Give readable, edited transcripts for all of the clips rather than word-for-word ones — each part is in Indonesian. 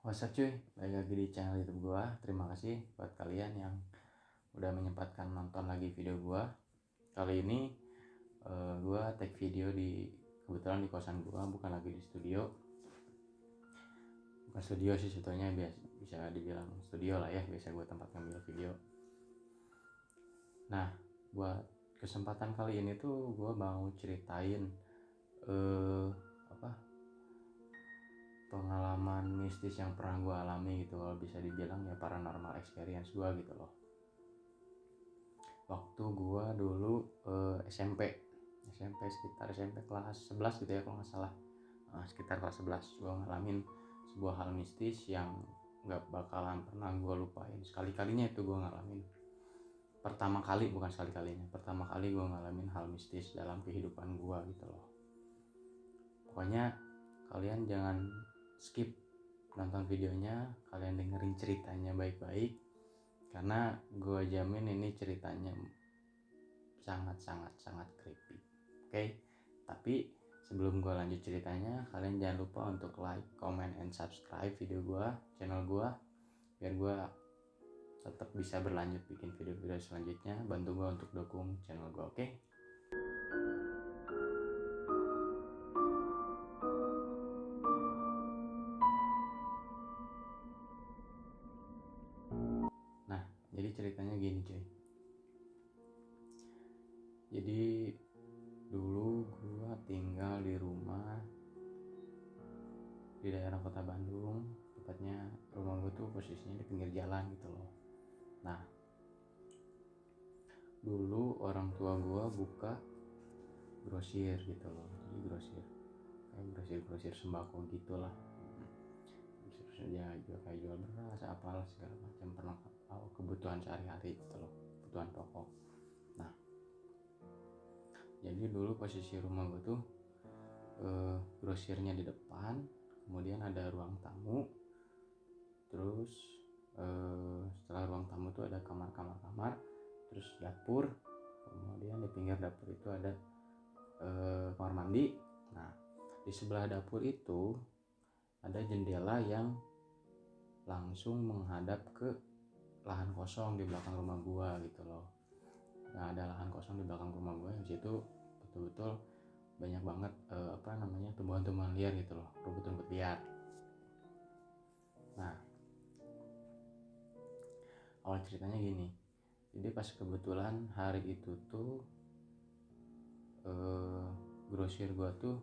What's up cuy, balik lagi di channel YouTube gua. Terima kasih buat kalian yang udah menyempatkan nonton lagi video gua. Kali ini gua take video kebetulan di kosan gua, bukan lagi di studio. Bukan studio sih sebetulnya, bisa dibilang studio lah ya, biasa gua tempat ngambil video. Nah, buat kesempatan kali ini tuh gua mau ceritain pengalaman mistis yang pernah gue alami gitu, kalau bisa dibilang ya paranormal experience gue gitu loh. Waktu gue dulu SMP sekitar kelas 11 gitu ya kalau nggak salah, sekitar kelas 11 gue ngalamin sebuah hal mistis yang nggak bakalan pernah gue lupain. Sekali-kalinya itu gue ngalamin, pertama kali gue ngalamin hal mistis dalam kehidupan gue gitu loh. Pokoknya kalian jangan skip nonton videonya, kalian dengerin ceritanya baik-baik, karena gue jamin ini ceritanya sangat creepy. Oke? Tapi sebelum gue lanjut ceritanya, kalian jangan lupa untuk like, comment, and subscribe video gue, channel gue, biar gue tetap bisa berlanjut bikin video-video selanjutnya. Bantu gue untuk dukung channel gue, oke? Nah, jadi ceritanya gini cuy. Jadi dulu gua tinggal di rumah di daerah kota Bandung, tepatnya rumah gua tuh posisinya di pinggir jalan gitu loh. Nah, dulu orang tua gua buka grosir gitu loh. Jadi grosir sembako gitulah. Kayak jual beras, apalah segala macam, kebutuhan sehari-hari gitu loh, kebutuhan pokok. Nah, jadi dulu posisi rumah gue tuh grosirnya di depan, kemudian ada ruang tamu, terus setelah ruang tamu tuh ada kamar, terus dapur, kemudian di pinggir dapur itu ada kamar mandi. Nah, di sebelah dapur itu ada jendela yang langsung menghadap ke lahan kosong di belakang rumah gua gitu loh. Nah, ada lahan kosong di belakang rumah gua, yang situ betul-betul banyak banget tumbuhan-tumbuhan liar gitu loh, rumput-rumput liar. Nah, awal ceritanya gini. Jadi pas kebetulan hari itu tuh grosir gua tuh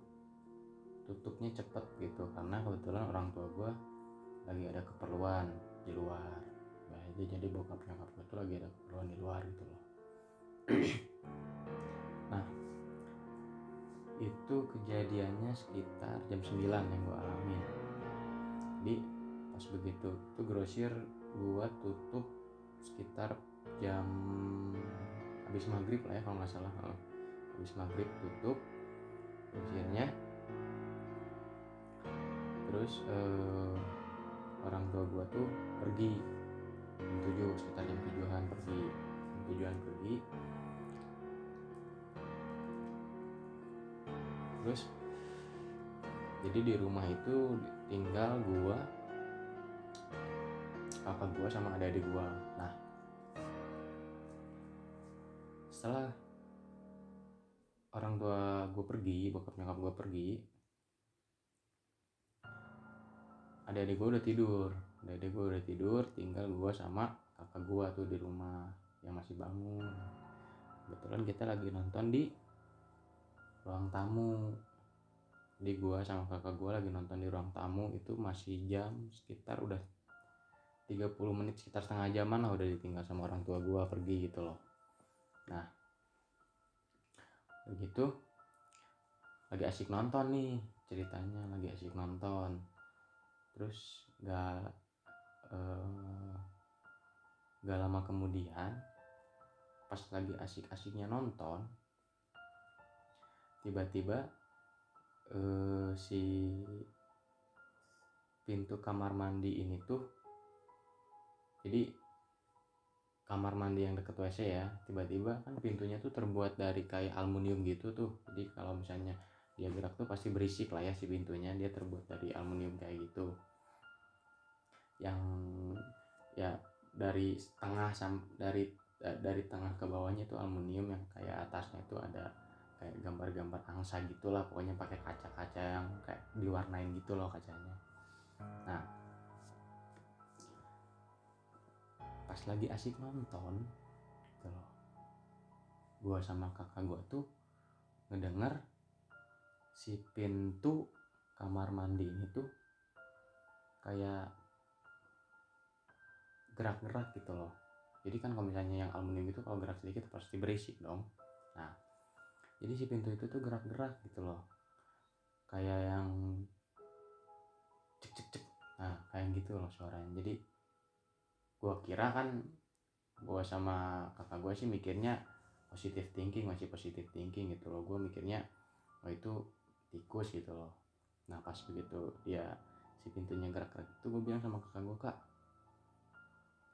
tutupnya cepet gitu, karena kebetulan orang tua gua lagi ada keperluan di luar. Nah, jadi bokap nyokap gua tuh lagi ada keperluan di luar gitu loh. Nah, itu kejadiannya sekitar jam 9 yang gue alamin. Jadi pas begitu tuh grosir gue tutup sekitar jam habis maghrib lah ya kalau nggak salah. Habis maghrib tutup grosirnya. Terus orang tua gue tuh pergi jam 7, sekitar jam 7-an pergi. Terus jadi di rumah itu tinggal gua, kakak gua sama adik-adik gua. Nah, setelah orang tua gua pergi, bokap nyokap gua pergi, adik-adik gua udah tidur, tinggal gua sama kakak gua tuh di rumah yang masih bangun. Kebetulan kita lagi nonton di ruang tamu. Jadi gua sama kakak gua lagi nonton di ruang tamu, itu masih jam sekitar udah 30 menit, sekitar setengah jaman lah udah ditinggal sama orang tua gua pergi gitu loh. Nah, begitu lagi asik nonton nih, ceritanya lagi asik nonton. Terus gak lama kemudian, pas lagi asik-asiknya nonton, tiba-tiba si pintu kamar mandi ini tuh, jadi kamar mandi yang deket WC ya, tiba-tiba kan pintunya tuh terbuat dari kayak aluminium gitu tuh. Jadi kalau misalnya dia gerak tuh pasti berisik lah ya si pintunya, dia terbuat dari aluminium kayak gitu. yang ya dari tengah ke bawahnya itu aluminium, yang kayak atasnya itu ada kayak gambar-gambar angsa gitulah, pokoknya pakai kaca-kaca yang kayak diwarnain gitu loh kacanya. Nah, pas lagi asik nonton gitu loh, gua sama kakak gua tuh ngedenger si pintu kamar mandi ini tuh kayak gerak-gerak gitu loh. Jadi kan kalau misalnya yang aluminium itu kalau gerak sedikit pasti berisik dong. Nah, jadi si pintu itu tuh gerak-gerak gitu loh, kayak yang cek cek cek, nah kayak gitu loh suaranya. Jadi gua kira kan, gua sama kakak gua sih mikirnya masih positif thinking gitu loh. Gua mikirnya oh itu tikus gitu loh. Nah pas begitu dia si pintunya gerak-gerak itu, gua bilang sama kakak gua, kak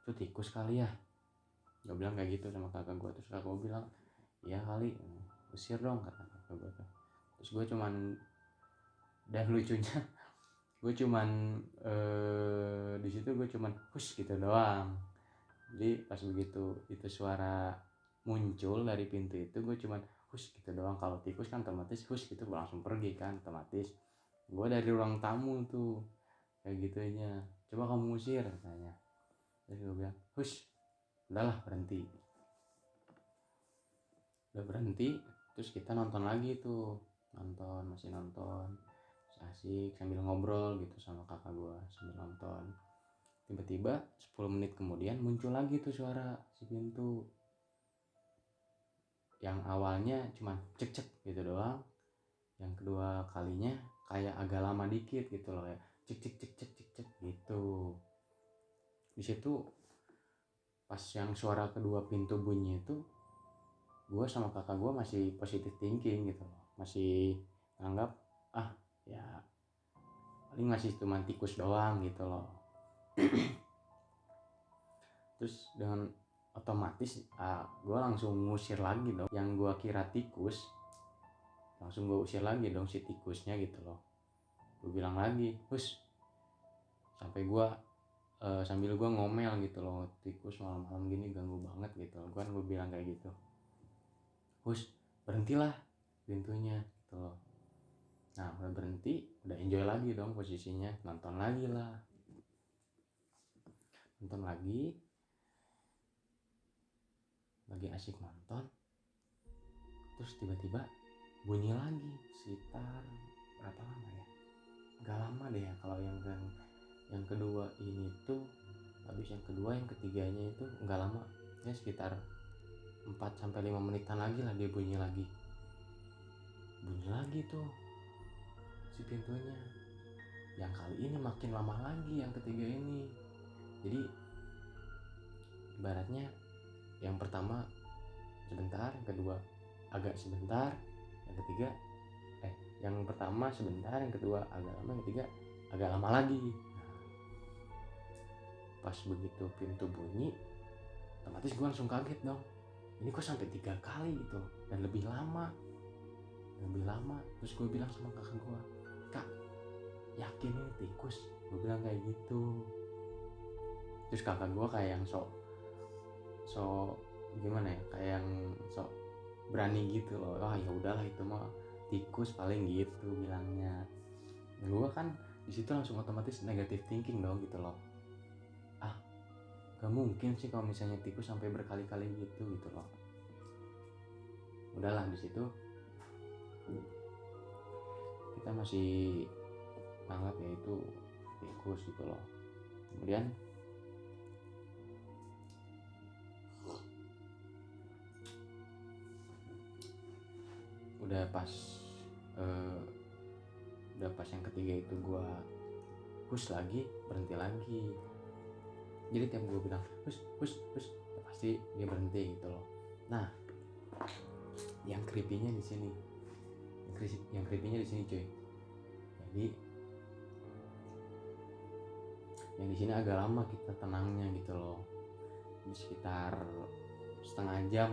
itu tikus kali ya, gua bilang kayak gitu sama kakak gua. Terus kakak gua bilang iya kali, usir dong kata kakak gua tuh. Terus gua cuman, dan lucunya gue cuman di situ gue cuman hush gitu doang. Jadi pas begitu itu suara muncul dari pintu itu, gue cuman hush gitu doang. Kalau tikus kan otomatis hush gitu langsung pergi kan otomatis. Gue dari ruang tamu tuh kayak gitunya, coba kamu usir katanya. Terus gue bilang hush, udahlah berhenti, udah berhenti. Terus kita nonton lagi tuh, masih nonton asik sambil ngobrol gitu sama kakak gue sambil nonton. Tiba-tiba 10 menit kemudian muncul lagi tuh suara si pintu. Yang awalnya cuma cek cek gitu doang, yang kedua kalinya kayak agak lama dikit gitu loh, ya cek cek cek cek cek cek gitu. Di situ pas yang suara kedua pintu bunyi itu, gue sama kakak gue masih positive thinking gitu loh, masih anggap ya paling masih cuma tikus doang gitu loh. Terus dengan otomatis gue langsung ngusir lagi dong yang gue kira tikus, langsung gue usir lagi dong si tikusnya gitu loh. Gue bilang lagi hus, sampai gue sambil gue ngomel gitu loh, tikus malam-malam gini ganggu banget gitu loh. Gue bilang kayak gitu, hus berhentilah pintunya gitu loh. Nah udah berhenti, udah enjoy lagi dong posisinya, nonton lagi lagi asik nonton. Terus tiba-tiba bunyi lagi sekitar berapa lama ya, gak lama deh ya. Kalau yang kedua ini tuh habis, yang kedua yang ketiganya itu nggak lama ya, sekitar 4-5 menitan lagi lah dia bunyi lagi tuh si pintunya. Yang kali ini makin lama lagi yang ketiga ini. Jadi ibaratnya yang pertama sebentar, yang kedua agak sebentar, yang ketiga yang pertama sebentar, yang kedua agak lama, yang ketiga agak lama lagi. Pas begitu pintu bunyi, otomatis gue langsung kaget dong, ini kok sampai 3 kali gitu dan lebih lama. Terus gue bilang sama kakak gue, kak yakin ini tikus, gue bilang kayak gitu. Terus kakak gue kayak yang sok gimana ya, kayak yang sok berani gitu loh, ya udahlah itu mah tikus paling gitu bilangnya. Dan gue kan di situ langsung otomatis negative thinking dong gitu loh, gak mungkin sih kalau misalnya tikus sampai berkali-kali gitu loh. Udahlah di situ kita masih anggap ya itu tikus gitu loh. Kemudian udah pas yang ketiga itu gue push lagi, berhenti lagi. Jadi tiap gue bilang push pasti dia berhenti gitu loh. Nah yang creepy-nya di sini, cuy. Jadi yang di sini agak lama kita tenangnya gitu loh, di sekitar setengah jam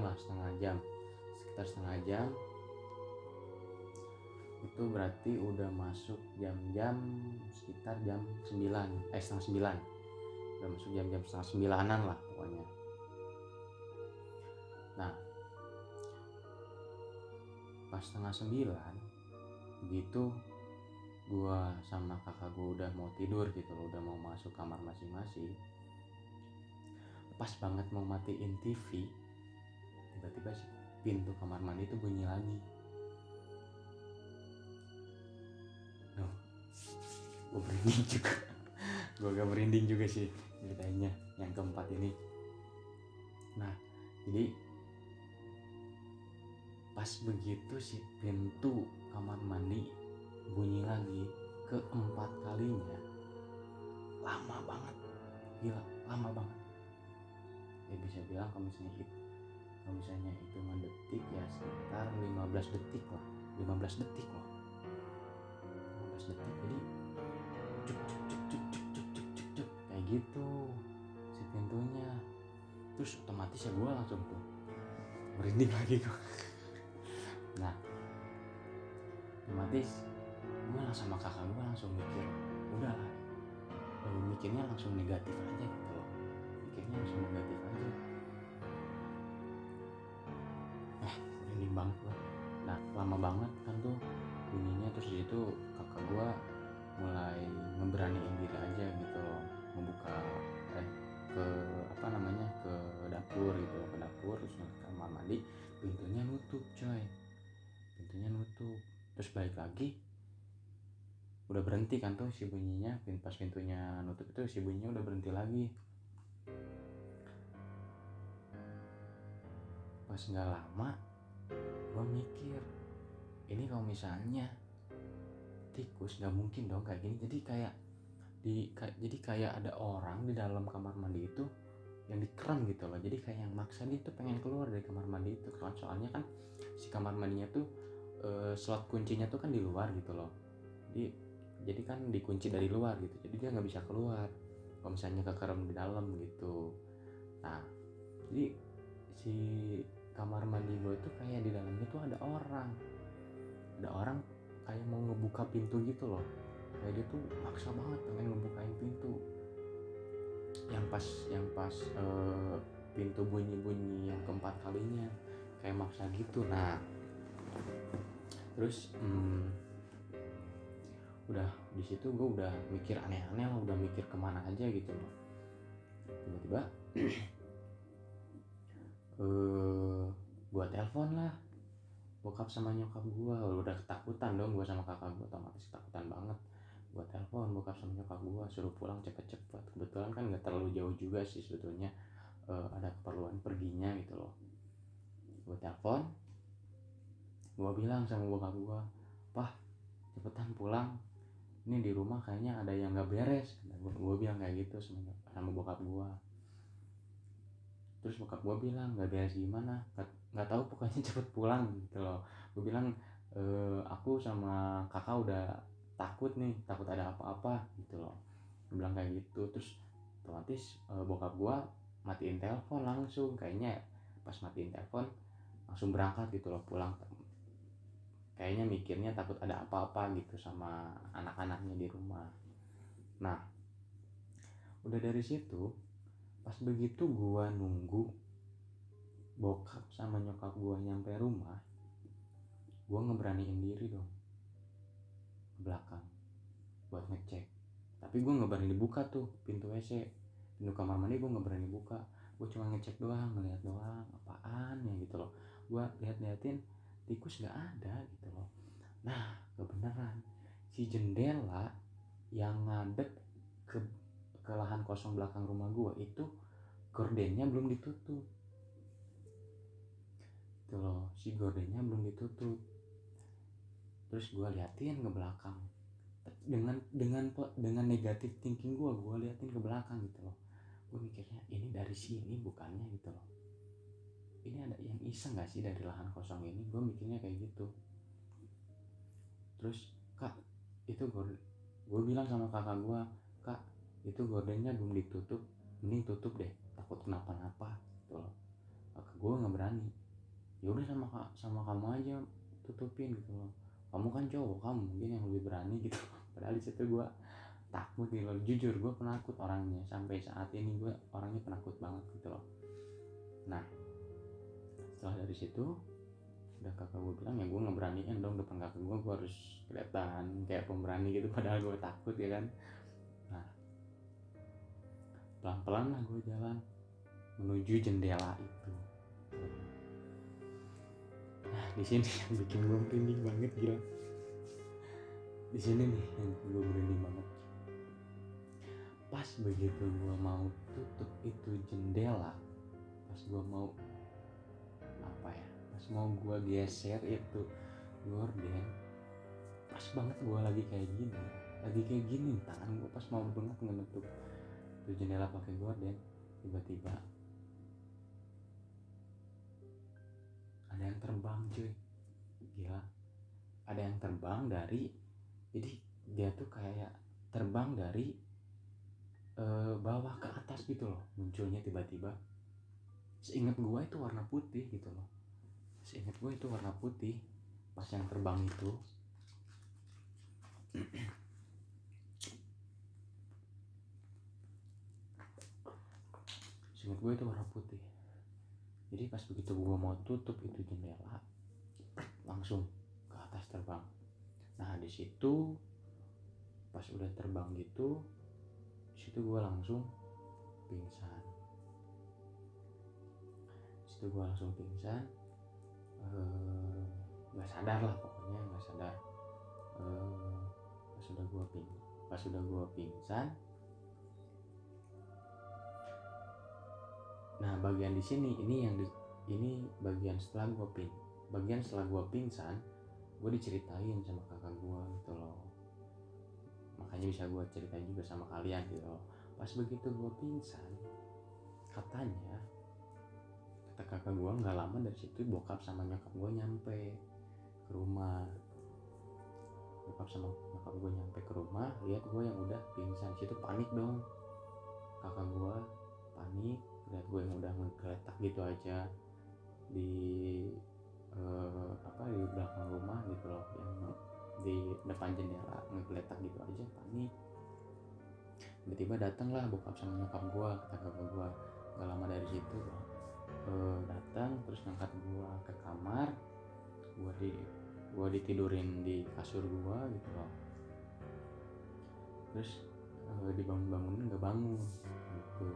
itu berarti udah masuk jam-jam sekitar jam 9, setengah 9. udah masuk jam-jam setengah sembilanan lah pokoknya. Nah pas setengah sembilan begitu gua sama kakak gua udah mau tidur gitu loh, udah mau masuk kamar masing-masing, pas banget mau matiin TV, tiba-tiba si pintu kamar mandi itu bunyi lagi. Noh, gue merinding juga. Gue agak merinding juga sih ceritanya yang keempat ini. Nah jadi pas begitu si pintu kamar mandi bunyi lagi keempat kalinya, lama banget, gila lama banget. Ya bisa bilang kalau misalnya hitungan detik ya sekitar 15 detik lah, 15 detik loh, 15 detik. Jadi cuk cuk cuk cuk cuk cuk cuk cuk cuk kayak gitu si pintunya. Terus otomatis ya gue langsung tuh merinding lagi gue. Nah otomatis gue sama kakak gue langsung mikir, udah lah, mikirnya langsung negatif aja gitu loh, mikirnya langsung negatif aja. Merinding banget gue. Nah lama banget kan tuh bunyinya, terus di situ kakak gue mulai ngeberaniin diri aja gitu loh, ngebuka ke ke dapur gitu, ke dapur terus ke kamar mandi, pintunya nutup coy, pintunya nutup. Terus balik lagi, udah berhenti kan tuh si bunyinya, pas pintunya nutup itu si bunyinya udah berhenti lagi. Pas nggak lama gue mikir, ini kalau misalnya tikus nggak mungkin dong kayak gini. Jadi kayak ada orang di dalam kamar mandi itu yang dikerem gitu loh, jadi kayak yang maksa dia tuh pengen keluar dari kamar mandi itu. Soalnya kan si kamar mandinya tuh slot kuncinya tuh kan di luar gitu loh, jadi kan dikunci dari luar gitu, jadi dia nggak bisa keluar kalau misalnya kekerem di dalam gitu. Nah jadi si kamar mandi gue tuh kayak di dalamnya tuh ada orang kayak mau ngebuka pintu gitu loh, kayak dia tuh maksa banget pengen ngebukain pintu. Yang pas pintu bunyi yang keempat kalinya kayak maksa gitu. Nah terus udah di situ gue udah mikir aneh-aneh lah, udah mikir kemana aja gitu loh. Tiba-tiba gue telepon lah bokap sama nyokap gue. Udah ketakutan dong gue sama kakak gue, otomatis ketakutan banget. Gue telepon bokap sama nyokap gue suruh pulang cepet-cepet. Kebetulan kan gak terlalu jauh juga sih sebetulnya, ada keperluan perginya gitu loh. Gue telepon, gue bilang sama bokap gue, "Pah, cepetan pulang, ini di rumah kayaknya ada yang gak beres." Gue bilang kayak gitu sama bokap gue. Terus bokap gue bilang, "Gak beres gimana? Gak tahu, pokoknya cepet pulang," gitu loh. Gue bilang, "Aku sama kakak udah takut nih, takut ada apa-apa," gitu loh. Gue bilang kayak gitu. Terus otomatis bokap gue matiin telepon langsung, kayaknya pas matiin telepon langsung berangkat gitu loh pulang. Kayaknya mikirnya takut ada apa-apa gitu sama anak-anaknya di rumah. Nah udah dari situ, pas begitu gua nunggu bokap sama nyokap gua nyampe rumah, gua ngeberaniin diri dong ke belakang buat ngecek. Tapi gua nggak berani buka tuh pintu WC, pintu kamar mandi gua nggak berani buka. Gua cuma ngecek doang, ngeliat doang apaan ya gitu loh. Gua liatin tikus nggak ada gitu loh. Nah kebenaran si jendela yang ngadep ke lahan kosong belakang rumah gua itu gordennya belum ditutup gitu loh, si gordennya belum ditutup. Terus gue liatin ke belakang dengan negatif thinking gue liatin ke belakang gitu loh. Gue mikirnya ini dari sini bukannya gitu loh, ini ada yang iseng gak sih dari lahan kosong ini, gue mikirnya kayak gitu. Terus, "Kak, itu gorden," gue bilang sama kakak gue, "Kak, itu gordennya belum ditutup, mending tutup deh, takut kenapa-napa," gitu loh. Kakak gue nggak berani. "Ya udah sama kamu aja tutupin," gitu loh, "kamu kan cowok, kamu mungkin yang lebih berani," gitu. Padahal di situ gue takut gitu loh. Jujur gue penakut orangnya, sampai saat ini gue orangnya penakut banget gitu loh. Nah setelah dari situ udah kakak gue bilang ya gue ngeberaniin dong depan kakak gue harus kelihatan kayak pemberani gitu padahal gue takut ya kan. Nah pelan-pelan lah gue jalan menuju jendela itu. Nah di sini yang bikin gue merinding banget gila. Di sini nih yang gue merinding banget. Pas begitu gue mau tutup itu jendela, pas gue mau pas mau gue geser itu gorden, pas banget gue lagi kayak gini tangan gue pas mau banget ngenutup itu jendela pakai gorden, tiba-tiba ada yang terbang cuy, gila. Ada yang terbang dari, jadi dia tuh kayak terbang dari bawah ke atas gitu loh, munculnya tiba-tiba. Seingat gue itu warna putih gitu loh, seingat gue itu warna putih pas yang terbang itu. Seingat gue itu warna putih. Jadi pas begitu gue mau tutup itu jendela, langsung ke atas terbang. Nah di situ pas udah terbang gitu, di situ gue langsung pingsan. Nggak sadar lah pokoknya, nggak sadar. Pas udah gue pingsan. Nah bagian di sini ini bagian setelah gue pingsan, gue diceritain sama kakak gue gitu loh. Makanya bisa gue ceritain juga sama kalian gitu loh. Pas begitu gue pingsan, kata kakak gue nggak lama dari situ bokap sama nyokap gue nyampe ke rumah. Bokap sama nyokap gue nyampe ke rumah, lihat gue yang udah pingsan. Situ panik dong, kakak gue panik lihat gue yang udah ngegeletak gitu aja di di belakang rumah gitu loh, yang di depan jendela ngegeletak gitu aja, panik. Tiba-tiba datanglah bokap sama nyokap gue, kata kakak gue. Gak lama dari situ datang terus ngangkat gue ke kamar, gue ditidurin di kasur gue gitu loh. Terus dibangun-bangunin gak bangun gitu,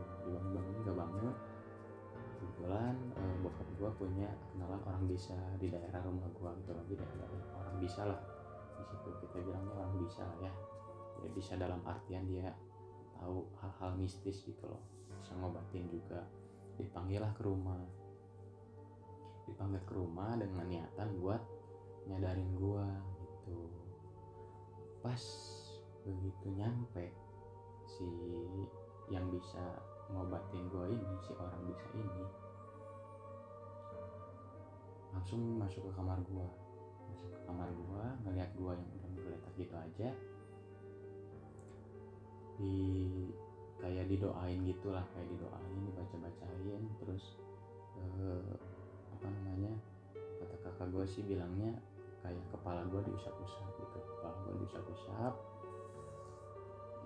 kebetulan bokap gue punya kenalan orang bisa di daerah rumah gue gitu loh. Jadi ada orang bisa lah di situ, kita bilangnya orang bisa lah ya. Jadi bisa dalam artian dia tahu hal-hal mistis gitu loh, bisa ngobatin juga. Dipanggil ke rumah dengan niatan buat nyadarin gue gitu. Pas begitu nyampe, si yang bisa ngobatin gue ini, si orang bisa ini langsung masuk ke kamar gue, ngeliat gue yang udah ngegeletak gitu aja, kayak didoain gitulah, dibaca-bacain. Terus kata kakak gue sih bilangnya kayak kepala gue diusap-usap gitu,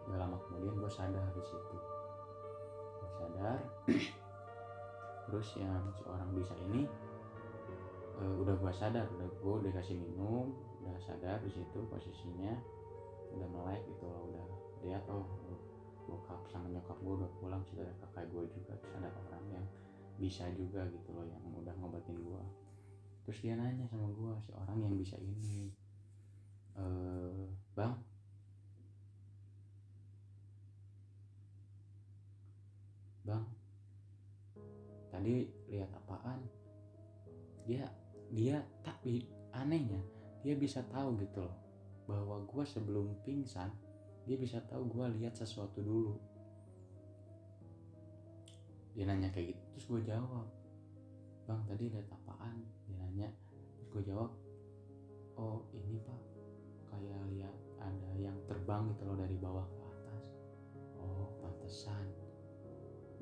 Gak lama kemudian gue sadar di situ. Terus yang si orang bisa ini udah gue sadar, gue udah kasih minum, udah sadar di situ posisinya, udah melek gitu loh, udah lihat bokap sama nyokap gue udah pulang, sudah ada kakak gue juga, terus ada orang yang bisa juga gitu loh yang udah ngobatin gue. Terus dia nanya sama gue, si orang yang bisa ini, bang, tadi lihat apaan? Dia tapi anehnya dia bisa tahu gitu loh bahwa gue sebelum pingsan, dia bisa tahu gue lihat sesuatu dulu. Dia nanya kayak gitu, terus gue jawab, bang tadi lihat apaan? Dia nanya, terus gue jawab, oh ini pak, kayak lihat ada yang terbang gitu loh dari bawah ke atas. Oh pantesan.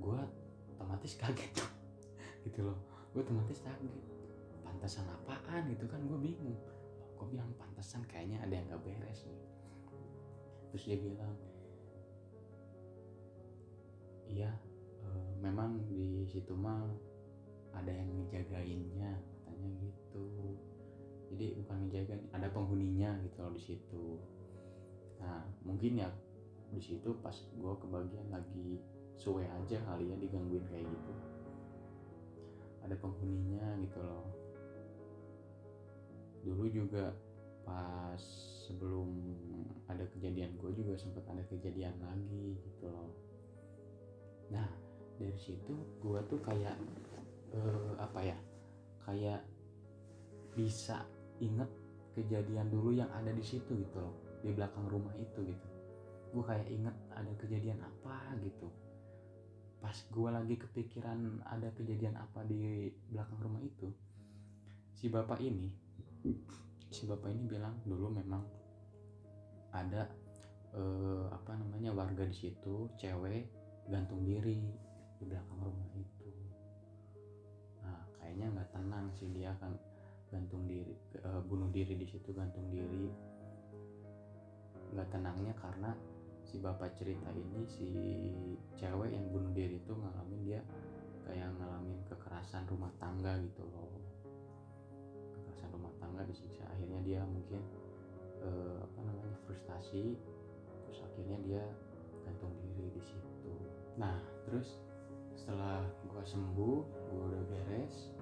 Gue otomatis kaget gitu loh, pantesan apaan gitu kan, gue bingung. Gue bilang pantesan kayaknya ada yang gak beres nih. Terus dia bilang, iya, memang di situ mah ada yang ngejagainnya katanya gitu. Jadi bukan ngejagain, ada penghuninya gitu loh di situ. Nah mungkin ya di situ pas gue kebagian lagi suwe aja kali ya digangguin kayak gitu, ada penghuninya gitu loh. Dulu juga pas sebelum ada kejadian gue juga sempat ada kejadian lagi gitu loh. Nah dari situ gue tuh kayak kayak bisa inget kejadian dulu yang ada di situ gitu loh, di belakang rumah itu gitu. Gue kayak inget ada kejadian apa gitu. Pas gue lagi kepikiran ada kejadian apa di belakang rumah itu, si bapak ini bilang dulu memang ada warga di situ cewek gantung diri di belakang rumah itu. Nah kayaknya nggak tenang sih dia kan gantung diri, bunuh diri di situ, gantung diri. Nggak tenangnya karena si bapak cerita ini, si cewek yang bunuh diri itu ngalamin kekerasan rumah tangga gitu loh. Kekerasan rumah tangga, disiksa, akhirnya dia mungkin frustasi, terus akhirnya dia gantung diri di situ. Nah terus setelah gua sembuh, gua udah beres,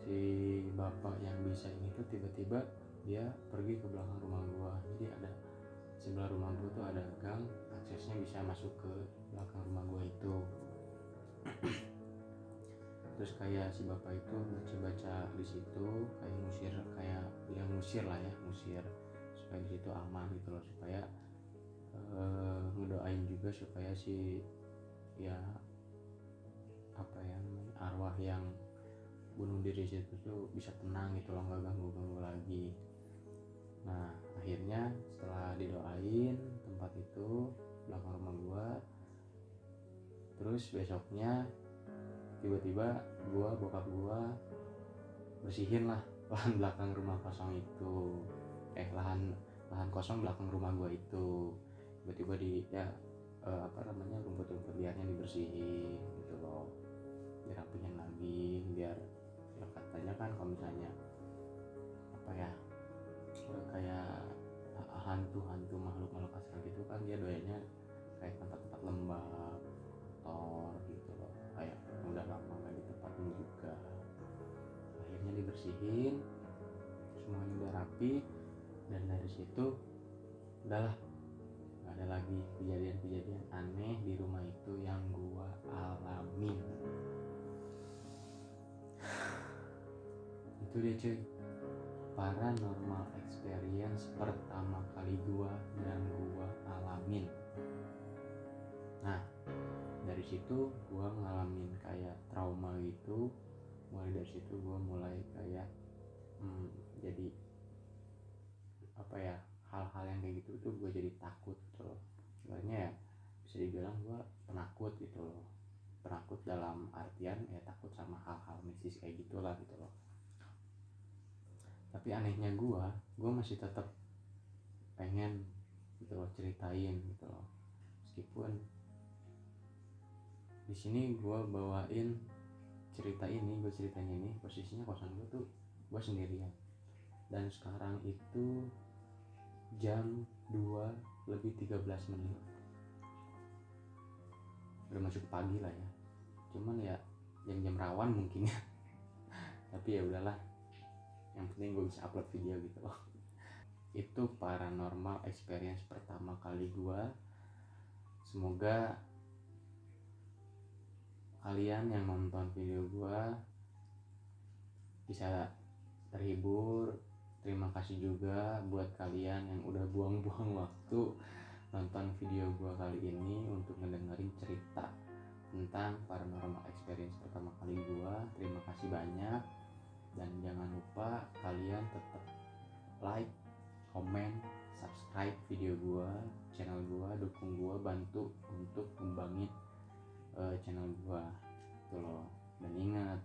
si bapak yang bisa ini tuh tiba-tiba dia pergi ke belakang rumah gua. Jadi ada sebelah rumah gua tuh ada gang, aksesnya bisa masuk ke belakang rumah gua itu. Terus kayak si bapak itu baca-baca di situ, kayak dia ngusir supaya di situ aman gitu loh, supaya ngedoain juga supaya si arwah yang bunuh diri situ tuh bisa tenang gitu loh, nggak ganggu lagi. Nah akhirnya setelah didoain tempat itu belakang rumah gua, terus besoknya tiba-tiba bokap gua bersihin lah lahan belakang rumah kosong itu, lahan kosong belakang rumah gua itu. Tiba-tiba rumput-rumput liarnya dibersihin gitu loh, dirapihin lagi, biar ya katanya kan kalau misalnya kayak hantu makhluk asal gitu kan, dia doyanya kayak tempat-tempat lembab, kotor gitu loh, kayak udah lama gak ditempatin juga. Akhirnya dibersihin, semuanya udah rapi, dan dari situ udahlah, gak ada lagi kejadian-kejadian aneh di rumah itu yang gua alamin. Itu dia cuy, paranormal experience pertama kali gua alamin. Nah dari situ gua ngalamin kayak trauma gitu. Mulai dari situ gua mulai kayak jadi hal-hal yang kayak gitu tuh gue jadi takut gitu loh. Sebenarnya ya bisa dibilang gue penakut gitu loh. Penakut dalam artian ya takut sama hal-hal mistis kayak gitulah gitu loh. Tapi anehnya gue masih tetap pengen gitu loh ceritain gitu loh. Meskipun di sini gue bawain ceritain ini posisinya kosan gue tuh gue sendirian, dan sekarang itu jam 2:13 udah masuk pagi lah ya, cuman ya jam-jam rawan mungkin ya tapi ya udahlah, yang penting gue bisa upload video gitu loh. Itu paranormal experience pertama kali gue. Semoga kalian yang nonton video gue bisa terhibur. Terima kasih juga buat kalian yang udah buang-buang waktu nonton video gue kali ini untuk ngedengerin cerita tentang paranormal experience pertama kali gue. Terima kasih banyak, dan jangan lupa kalian tetap like, komen, subscribe video gue, channel gue, dukung gue, bantu untuk kembangin channel gue gitu loh. Dan ingat,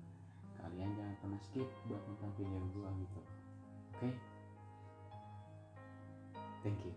kalian jangan pernah skip buat nonton video gue gitu. Okay? Thank you.